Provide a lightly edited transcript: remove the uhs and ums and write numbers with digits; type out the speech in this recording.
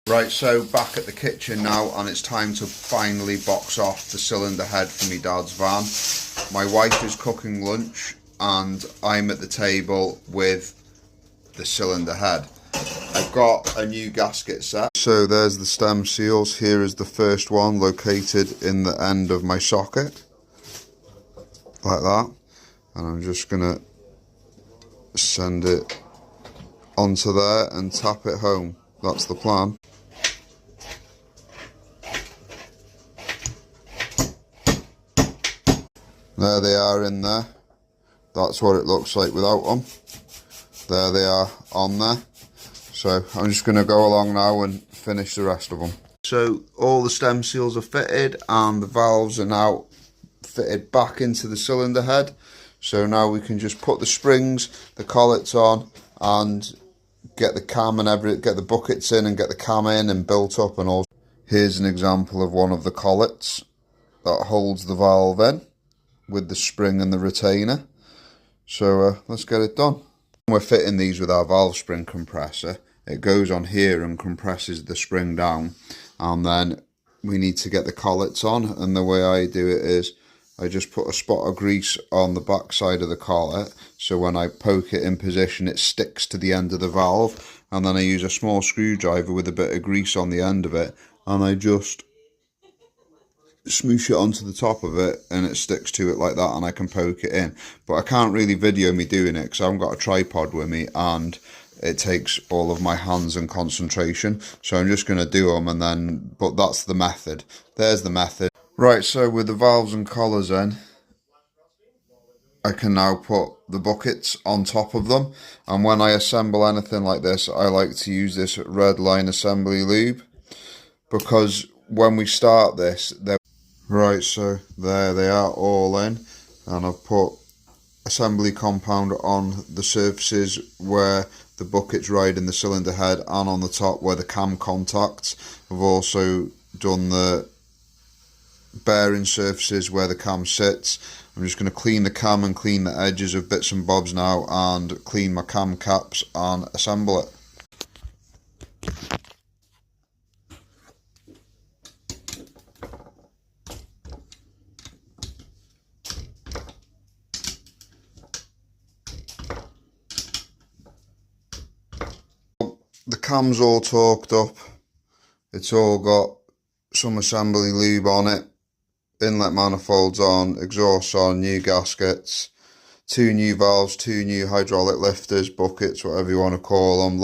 Right, so back at the kitchen now, and it's time to finally box off the cylinder head for my dad's van. My wife is cooking lunch and I'm at the table with the cylinder head. I've got a new gasket set. So there's the stem seals. Here is the first one located in the end of my socket, like that. And I'm just gonna send it onto there and tap it home. That's the plan. There they are in there. That's what it looks like without them. There they are on there. So I'm just going to go along now and finish the rest of them. So all the stem seals are fitted and the valves are now fitted back into the cylinder head. So now we can just put the springs, the collets on and get the cam and get the buckets in and get the cam in and built up and all. Here's an example of one of the collets that holds the valve in, with the spring and the retainer. So let's get it done. We're fitting these with our valve spring compressor. It goes on here and compresses the spring down, and then we need to get the collets on, and the way I do it is I just put a spot of grease on the back side of the collet, so when I poke it in position it sticks to the end of the valve, and then I use a small screwdriver with a bit of grease on the end of it and I just smoosh it onto the top of it and it sticks to it like that, and I can poke it in. But I can't really video me doing it because I haven't got a tripod with me and it takes all of my hands and concentration, so I'm just going to do them and then, but that's the method. There's the method. Right, so with the valves and collars in, I can now put the buckets on top of them, and when I assemble anything like this I like to use this Red Line assembly lube, because when we start this, right, so there they are all in, and I've put assembly compound on the surfaces where the buckets ride in the cylinder head and on the top where the cam contacts. I've also done the bearing surfaces where the cam sits. I'm just going to clean the cam and clean the edges of bits and bobs now and clean my cam caps and assemble it. The cam's all torqued up, it's all got some assembly lube on it, inlet manifolds on, exhausts on, new gaskets, 2 new valves, 2 new hydraulic lifters, buckets, whatever you want to call them.